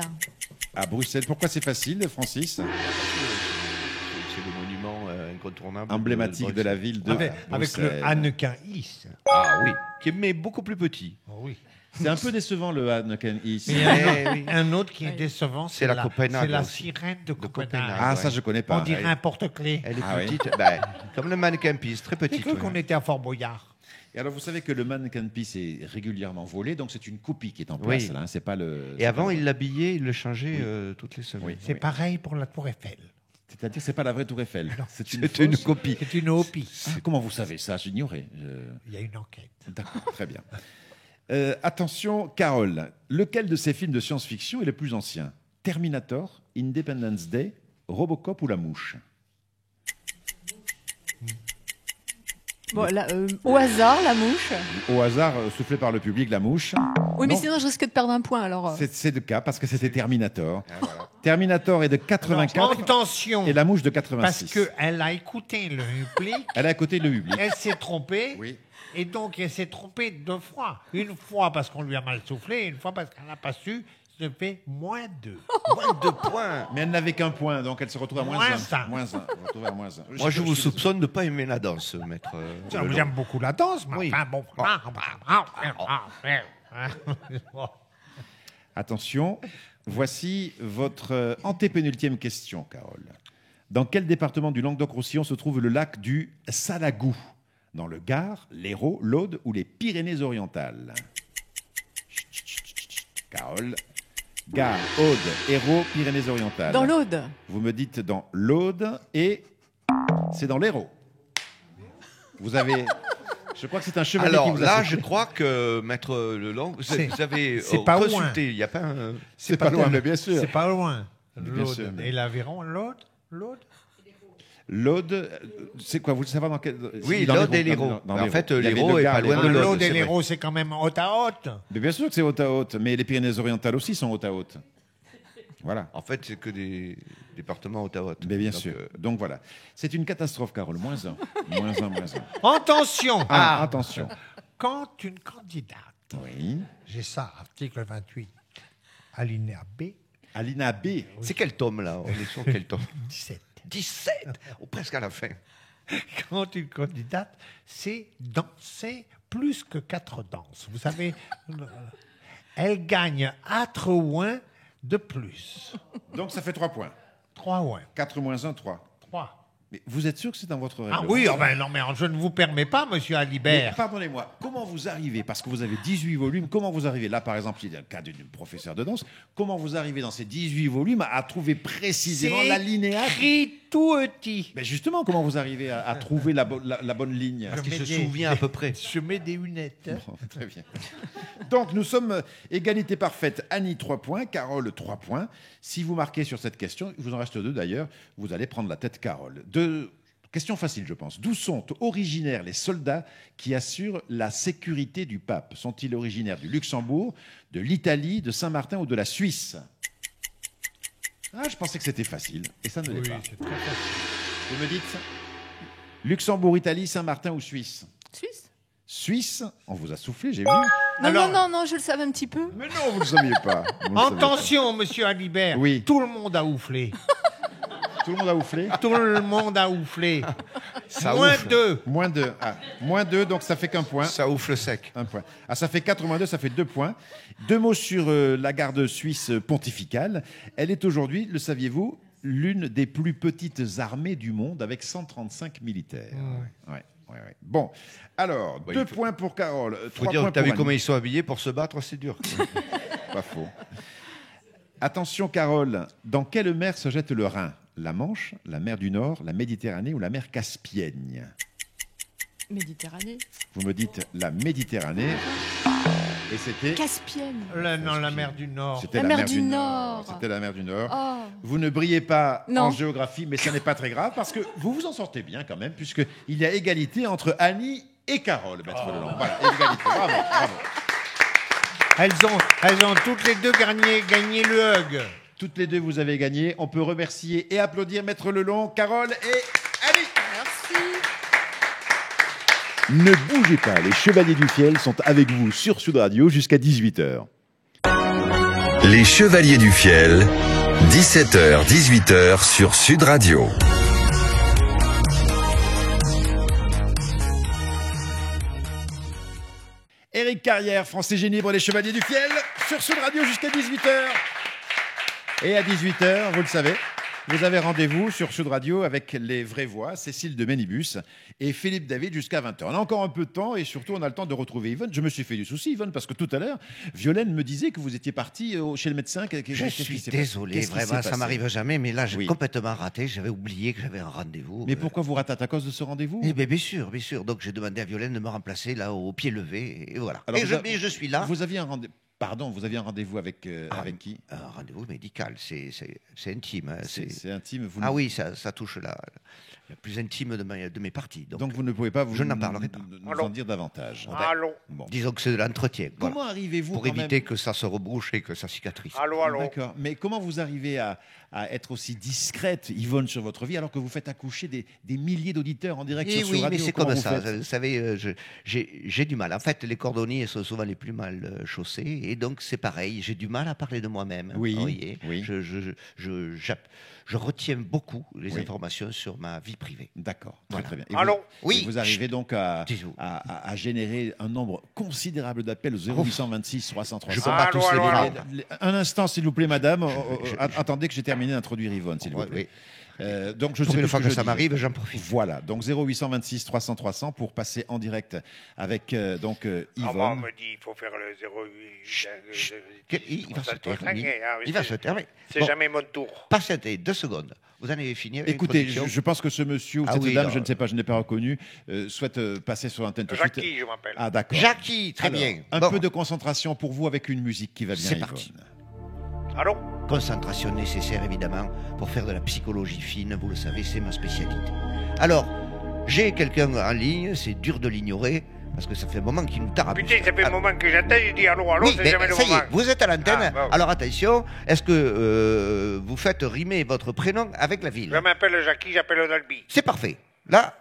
À Bruxelles. Pourquoi c'est facile, Francis? C'est le monument incontournable. Emblématique de la ville de Avec Bruxelles. le Hannequin Is. Ah oui, qui est mais beaucoup plus petit. Oh, oui. C'est un peu décevant, le Hanneken Is. Mais il y a Eh oui. un autre qui est Oui. décevant, C'est la Copenhague C'est la aussi. sirène de Copenhague. Copenhague. Ah, Ouais. ça, je connais On pas. dirait un porte-clés. Elle est Ah oui. petite, ben, comme le mannequin piste, très J'ai petite. cru ouais. qu'on était à Fort Boyard. Et alors, vous savez que le Mannequin Peace est régulièrement volé, donc c'est une copie qui est en place. Oui. Là, hein, c'est pas le. Et avant, il l'habillait, il le changeait toutes les semaines. Oui. C'est pareil pour la Tour Eiffel. C'est-à-dire que c'est pas la vraie Tour Eiffel. C'est une, C'est une fausse- copie. C'est une opie. Ah, comment vous savez ça? J'ignorais. Il y a une enquête. D'accord, très bien. Attention, Carole. Lequel de ces films de science-fiction est le plus ancien? Terminator, Independence Day, Robocop ou La Mouche? Bon, là, au hasard, la mouche. Au hasard, soufflé par le public, La Mouche. Oui, mais Non. sinon, je risque de perdre un point. Alors, C'est le cas parce que c'était Terminator. Terminator est de 84 Attention, et La Mouche de parce 86. qu'elle a écouté le public, Elle est à côté de le public. elle s'est trompée, Oui. Et donc, elle s'est trompée 2 fois. Une fois parce qu'on lui a mal soufflé, une fois parce qu'elle n'a pas su. Ça fait -2. Moins 2 points. Mais elle n'avait qu'un point, donc elle se retrouve à -1. -1. -1. Elle se retrouve à -1. Moi, je vous soupçonne de ne pas aimer la danse, maître. J'aime beaucoup la danse, mais Oui. enfin, bon. Attention, voici votre antépénultième question, Carole. Dans quel département du Languedoc-Roussillon se trouve le lac du Salagou? Dans le Gard, l'Hérault, l'Aude ou les Pyrénées-Orientales? Carole. Gard, Aude, Hérault, Pyrénées-Orientales. Dans l'Aude. Vous me dites dans l'Aude et c'est dans l'Hérault. Vous avez... Je crois que c'est un chevalier qui Alors vous a là, soufflé. je crois que maître Lelang, vous avez c'est pas loin. consulté. Il n'y a pas un... C'est pas loin, mais bien sûr. C'est pas loin. Bien sûr, L'Aude. mais- Et l'Aveyron, l'Aude. L'Aude, c'est quoi? Vous savez dans quel... Oui, dans l'Aude et l'Hérault, l'Hérault. dans En l'Hérault. fait, Il y avait l'Hérault le est Gard, pas loin de l'Hérault. l'Aude. L'Aude et c'est vrai. l'Hérault, c'est quand même haute à haute. Mais bien sûr que c'est haute à haute, mais les Pyrénées-Orientales aussi sont haute à haute. Voilà. En fait, c'est que des départements Ottawa. Mais bien Donc, sûr. Donc voilà. C'est une catastrophe, Carole. -1. -1. Attention. Attention. Quand une candidate, Oui. j'ai ça, article 28, alinéa B, Alina B. C'est quel tome, là? On est sur quel tome? 17. 17 presque à la fin. Quand une candidate sait danser plus que 4 danses, vous savez, elle gagne 4 ouins de plus. Donc ça fait 3 points. 3 ouins. 4 moins 1, 3. 3. Mais vous êtes sûr que c'est dans votre règlement? Ah oui, oh ben non, mais je ne vous permets pas, monsieur Mais Alibert. pardonnez-moi, comment vous arrivez, parce que vous avez 18 volumes, comment vous arrivez, là par exemple, il y a le cas d'une professeure de danse, comment vous arrivez dans ces 18 volumes à trouver précisément l'alinéa? écrit tout petit. Mais justement, comment vous arrivez à trouver la bonne ligne? Parce qu'il mets se des- souvient à peu près. Je mets des lunettes. Bon, très bien. Donc, nous sommes égalité parfaite. Annie, 3 points. Carole, 3 points. Si vous marquez sur cette question, il vous en reste 2 d'ailleurs, vous allez prendre la tête, Carole. Question facile, je pense. D'où sont originaires les soldats qui assurent la sécurité du pape? Sont-ils originaires du Luxembourg, de l'Italie, de Saint-Martin ou de la Suisse? Ah, je pensais que c'était facile. Et ça ne l'est Oui, pas. c'est très facile. Vous me dites Luxembourg, Italie, Saint-Martin ou Suisse? Suisse. Suisse, on vous a soufflé, j'ai vu. Non, Alors- non, je le savais un petit peu. Mais non, vous ne le saviez pas. Vous ne le saviez Attention, monsieur Alibert. Oui. Tout le monde a ouflé. pas. Tout le monde a ouflé. Tout le monde a ouflé. Ça Moins oufle. 2. Moins 2. Ah, moins 2, donc ça fait qu'un point. Ça oufle sec. Un point. Ah, ça fait 4 moins 2, ça fait 2 points. 2 mots sur la garde suisse pontificale. Elle est aujourd'hui, le saviez-vous, l'une des plus petites armées du monde avec 135 militaires. Ouais. Bon, alors, Bah, 2 il faut- points pour Carole, 3 Faut dire, points t'as pour vu Annie. comment ils sont habillés pour se battre, c'est dur. Pas faux. Attention, Carole, dans quelle mer se jette le Rhin? La Manche, la mer du Nord, la Méditerranée ou la mer Caspienne? Méditerranée. Vous me dites la Méditerranée. Et c'était... Caspienne. Non, la mer du Nord. C'était La mer du Nord. C'était la mer du Nord. Oh. Vous ne brillez pas Non. en géographie, mais ce n'est pas très grave parce que vous vous en sortez bien quand même, puisqu'il y a égalité entre Annie et Carole, maître Leland. Voilà, égalité. Bravo, bravo. Elles ont toutes les deux gagné le hug. Toutes les deux, vous avez gagné. On peut remercier et applaudir maître Lelon, Carole et Annie. Merci. Ne bougez pas, les Chevaliers du Fiel sont avec vous sur Sud Radio jusqu'à 18h. Les Chevaliers du Fiel, 17h, 18h sur Sud Radio. Éric Carrière, Français Génie pour les Chevaliers du Fiel, sur Sud Radio jusqu'à 18h. Et à 18h, vous le savez, vous avez rendez-vous sur Sud Radio avec les vraies voix, Cécile de Ménibus et Philippe David jusqu'à 20h. On a encore un peu de temps et surtout on a le temps de retrouver Yvonne. Je me suis fait du souci, Yvonne, parce que tout à l'heure, Violaine me disait que vous étiez parti chez le médecin. Je suis désolé, vraiment, ça m'arrive jamais, mais là, j'ai Oui. complètement raté. J'avais oublié que j'avais un rendez-vous. Mais pourquoi vous ratez à cause de ce rendez-vous? Eh bien, bien sûr, bien sûr. Donc, j'ai demandé à Violaine de me remplacer là au pied levé, et voilà. Alors, Et vous a- je suis là. Vous aviez un rendez-vous. Pardon, vous aviez un rendez-vous avec, avec qui? Un rendez-vous médical. C'est intime. Hein, C'est intime. Vous Ah oui, ça touche la plus intime de mes parties. Donc vous ne pouvez pas je n'en parlerai pas. nous en dire davantage. Allô. Bon. Disons que c'est de l'entretien. Comment voilà, arrivez-vous pour quand même- éviter que ça se rebouche et que ça cicatrise. Allô, allô. D'accord. Mais comment vous arrivez à être aussi discrète, Yvonne, sur votre vie, alors que vous faites accoucher des milliers d'auditeurs en direct Et sur oui, Sud Radio? mais c'est Comment comme vous ça. faites Vous savez, j'ai du mal. En fait, les cordonniers sont souvent les plus mal chaussés. Et donc, c'est pareil. J'ai du mal à parler de moi-même. Oui, vous voyez. oui. Je retiens beaucoup les Oui. informations sur ma vie privée. D'accord, Voilà. très bien. Et Allô. vous, Oui. vous arrivez donc à Dis-vous. générer un nombre considérable d'appels au 0826 300 Je 300. combats Allô, tous les allô, démons. allô. Un instant, s'il vous plaît, madame. Attendez que j'ai terminé d'introduire Yvonne, s'il vous Ouais, plaît. oui. Donc, je Pour sais une plus fois ce que je ça disais. m'arrive, j'en profite. Voilà, donc 0826 300 300 pour passer en direct avec Ah, moi, on Yvonne. me dit il faut faire le 08. Il va se taire. tranquille, hein, oui, Il va c'est- se taire. oui. C'est Bon, jamais mon tour. patientez 2 secondes. Vous en avez fini avec Écoutez, l'introduction je pense que ce monsieur ou Ah cette oui, dame, non. je ne sais pas, je n'ai pas reconnu, souhaite passer sur l'antenne tout de suite. Jackie, je m'appelle. Ah, d'accord. Jackie, très Alors, bien. Un Bon, peu de concentration pour vous avec une musique qui va bien, C'est Yvonne. parti. Allô. concentration nécessaire évidemment pour faire de la psychologie fine, vous le savez, c'est ma spécialité. Alors, j'ai quelqu'un en ligne, c'est dur de l'ignorer, parce que ça fait un moment qu'il nous tarabuse. Putain, ça fait un Ah, moment que j'attends, je dis allô, allô, oui, c'est mais jamais le ça y moment. est, vous êtes à l'antenne, Ah, bon. alors attention, est-ce que vous faites rimer votre prénom avec la ville? Je m'appelle Jackie, j'appelle Dalby. C'est parfait. Là,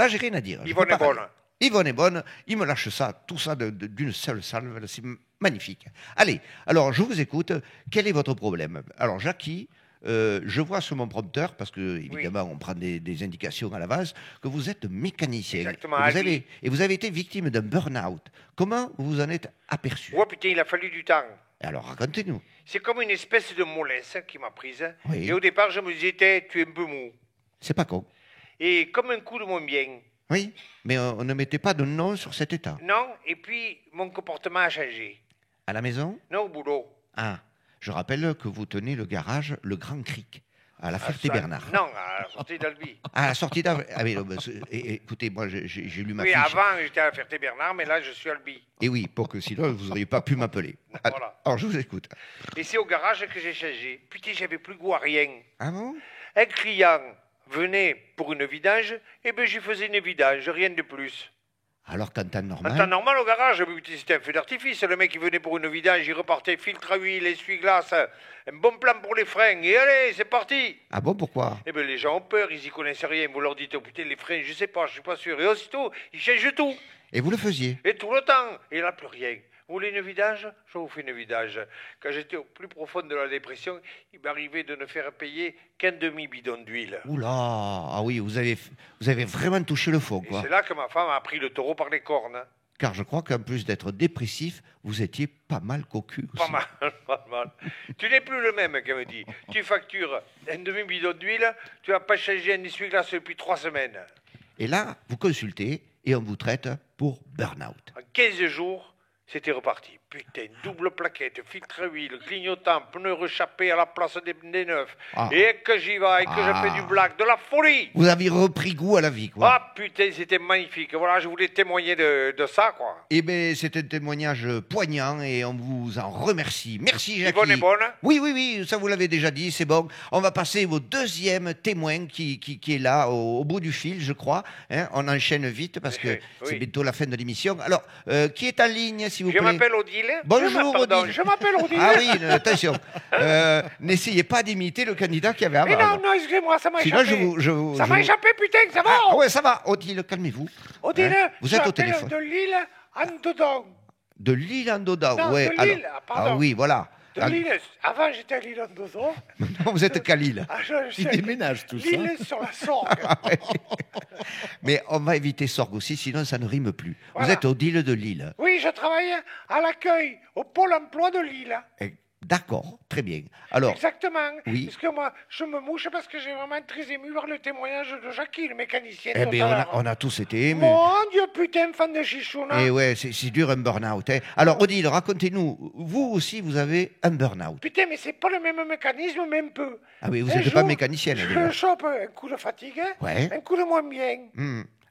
j'ai rien à dire. Je Yvonne peux est pas bonne. parler. Yvonne est bonne, il me lâche ça, tout ça d'une seule salve, c'est magnifique. Allez, alors je vous écoute, quel est votre problème? Alors Jackie, je vois sur mon prompteur, parce que évidemment on prend des indications à l'avance, que vous êtes mécanicien. Exactement, Et vous avez été victime d'un burn-out. Comment vous en êtes aperçu? Oh putain, il a fallu du temps. Alors racontez-nous. C'est comme une espèce de mollesse qui m'a prise. Oui. Et au départ, je me disais, tu es un peu mou. C'est pas con. Et comme un coup de moins bien. Oui, mais on ne mettait pas de nom sur cet état. Non, et puis mon comportement a changé. À la maison? Non, au boulot. Ah, je rappelle que vous tenez le garage Le Grand Cric, à la Ferté-Bernard. Non, à la sortie d'Albi. À la sortie d'Avre. Ah oui, non, mais écoutez, moi j'ai lu ma Oui, fiche. avant, j'étais à la Ferté-Bernard, mais là, je suis à Albi. Et oui, pour que sinon vous n'auriez pas pu m'appeler. Voilà. Alors je vous écoute. Et c'est au garage que j'ai changé. Putain, j'avais plus goût à rien. Ah bon? Un client venait pour une vidange, et ben je faisais une vidange, rien de plus. Alors qu'en temps En normal. temps normal au garage, mais putain, c'était un feu d'artifice. Le mec, il venait pour une vidange, il repartait filtre à huile, essuie-glace, un bon plan pour les freins, et allez, c'est parti. Ah bon, pourquoi? Eh ben les gens ont peur, ils y connaissent rien. Vous leur dites, oh putain, les freins, je sais pas, je suis pas sûr. Et aussitôt, ils changent tout. Et vous le faisiez? Et tout le temps. Et là, plus rien. Vous voulez une vidange? Je vous fais une vidange. Quand j'étais au plus profond de la dépression, il m'arrivait de ne faire payer qu'un demi-bidon d'huile. Oula, ah oui, vous avez vraiment touché le fond, Et quoi. c'est là que ma femme a pris le taureau par les cornes. Car je crois qu'en plus d'être dépressif, vous étiez pas mal cocu aussi. Pas mal, pas mal. Tu n'es plus le même, qu'elle me dit. Tu factures un demi-bidon d'huile, tu n'as pas changé un essuie-glace depuis 3 semaines. Et là, vous consultez et on vous traite pour burn-out. En 15 jours, c'était reparti. Putain, double plaquette, filtre à huile, clignotant, pneus rechappés à la place des neufs. Ah. Et que j'y vais, et que je fais du blague, de la folie. Vous avez repris goût à la vie, quoi. Ah putain, c'était magnifique. Voilà, je voulais témoigner de ça, quoi. Eh bien, c'est un témoignage poignant et on vous en remercie. Merci, Jackie. Yvonne est bonne. Oui, oui, oui, ça vous l'avez déjà dit, c'est bon. On va passer au deuxième témoin qui est là, au bout du fil, je crois. Hein, on enchaîne vite parce que Oui. c'est bientôt la fin de l'émission. Alors, qui est en ligne, s'il vous Je plaît? m'appelle Odile. Bonjour, Odile. Je m'appelle Odile. Ah oui, attention. N'essayez pas d'imiter le candidat qui avait avant. Mais non, non, excusez-moi, ça m'a Sinon, échappé. Ça m'a échappé, putain, ça va. Ah ouais, ça va. Odile, calmez-vous. Odile, Hein, vous je êtes au m'appelle téléphone. de Lille en dedans. De Lille en Dodon. Non, Ouais, de alors. Lille, pardon. Ah oui, voilà. De Ah, Lille. Avant, j'étais à Lille en dodon. non, vous êtes qu'à Lille. Ah, Ils déménagent tous. Lille sur la Sorgue. Mais on va éviter Sorgue aussi, sinon ça ne rime plus. Voilà. Vous êtes Odile de Lille. Oui, je travaille à l'accueil, au pôle emploi de Lille. D'accord, très bien. Alors, Exactement. oui. Parce que moi, je me mouche parce que j'ai vraiment très ému par le témoignage de Jackie, le mécanicien. eh tout bien, à l'heure. on a tous été émus. Mon Dieu, putain, fan de chichouna. Et ouais, c'est dur un burn-out. Hein. Alors, Odile, racontez-nous, vous aussi, vous avez un burn-out. Putain, mais c'est pas le même mécanisme, même peu. Ah oui, vous Un n'êtes pas jour, mécanicienne, Je déjà. chope un coup de fatigue, Ouais. un coup de moins bien.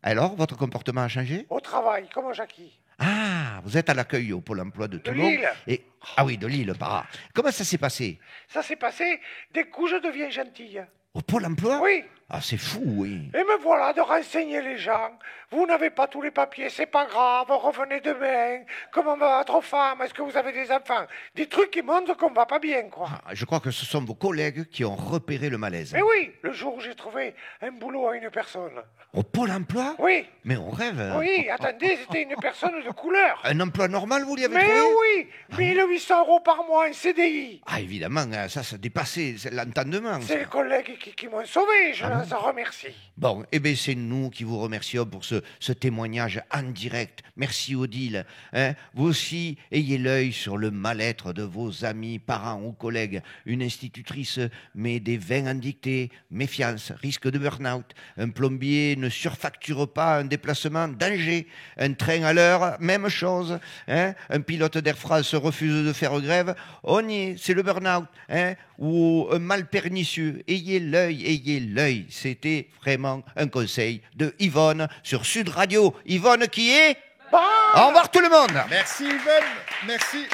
Alors, votre comportement a changé? Au travail, comme Jackie. Ah, vous êtes à l'accueil au Pôle emploi de Toulon. Lille. Et... Ah oui, de Lille, para. Comment ça s'est passé? Ça s'est passé dès que je deviens gentille. Au Pôle emploi? Oui. Ah, c'est fou, oui. Et me voilà de renseigner les gens. Vous n'avez pas tous les papiers, c'est pas grave, revenez demain. Comment va votre femme? Est-ce que vous avez des enfants? Des trucs qui montrent qu'on va pas bien, quoi. Ah, je crois que ce sont vos collègues qui ont repéré le malaise. Mais oui, le jour où j'ai trouvé un boulot à une personne. Au Pôle emploi? Oui. Mais on rêve. Oui, attendez, c'était une personne de couleur. Un emploi normal, vous l'y avez Mais trouvé? oui, 1800 € par mois, un CDI. Ah, évidemment, ça dépassait l'entendement. C'est les collègues qui m'ont sauvé, je les en remercie. Bon, eh bien, c'est nous qui vous remercions pour ce témoignage en direct. Merci, Odile. Hein, vous aussi, ayez l'œil sur le mal-être de vos amis, parents ou collègues. Une institutrice met des vins en dictée. Méfiance, risque de burn-out. Un plombier ne surfacture pas un déplacement, danger. Un train à l'heure, même chose. Hein, un pilote d'Air France refuse de faire grève. On y est, c'est le burn-out. Hein, ou un mal pernicieux. Ayez l'œil. C'était vraiment un conseil de Yvonne sur Sud Radio. Yvonne qui est... Au revoir tout le monde. Merci Yvonne, merci.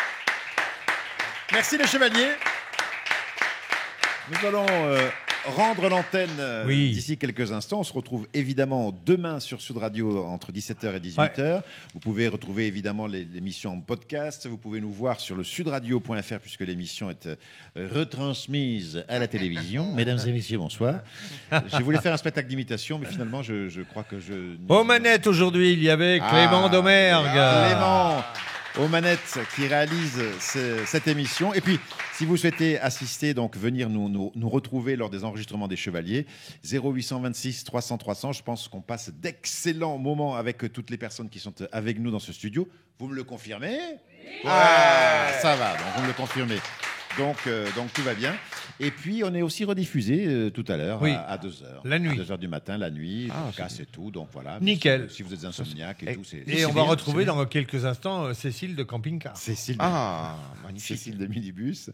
Merci les chevaliers. Nous allons rendre l'antenne d'ici quelques instants. On se retrouve évidemment demain sur Sud Radio entre 17h et 18h. Ouais. Vous pouvez retrouver évidemment l'émission en podcast. Vous pouvez nous voir sur le sudradio.fr puisque l'émission est retransmise à la télévision. Mesdames et messieurs, bonsoir. Je voulais faire un spectacle d'imitation, mais finalement, je crois que je... Aux manettes aujourd'hui, il y avait Clément Domergue. Clément aux manettes qui réalise cette émission. Et puis, si vous souhaitez assister, donc venir nous retrouver lors des enregistrements des Chevaliers, 0826 300 300. Je pense qu'on passe d'excellents moments avec toutes les personnes qui sont avec nous dans ce studio. Vous me le confirmez? Ah, ça va, donc vous me le confirmez. Donc tout va bien. Et puis, on est aussi rediffusé tout à l'heure à 2h. La nuit. À 2h du matin, la nuit, podcast et tout. Donc voilà. Nickel. Si vous êtes insomniaque et tout, c'est... Et on va retrouver dans quelques instants Cécile de Camping Car. Magnifique. Cécile de Minibus.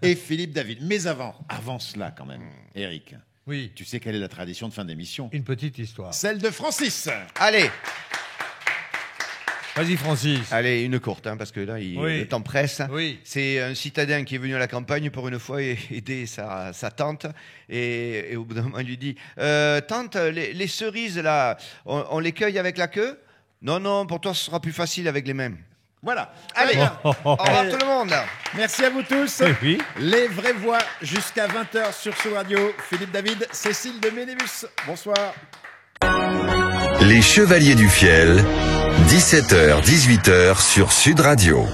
Et Philippe David. Mais avant cela quand même, Eric. Oui. Tu sais quelle est la tradition de fin d'émission? Une petite histoire. Celle de Francis. Allez. Vas-y Francis. Allez, une courte, parce que là, le temps presse. Oui. C'est un citadin qui est venu à la campagne pour une fois aider sa tante. Et au bout d'un moment, il lui dit Tante, les cerises, là, on les cueille avec la queue? Non, pour toi, ce sera plus facile avec les mains. Voilà. Allez, au revoir tout le monde. Merci à vous tous. Oui. Les vraies voix jusqu'à 20h sur Sud Radio. Philippe David, Cécile de Minibus. Bonsoir. Les Chevaliers du Fiel, 17h-18h sur Sud Radio.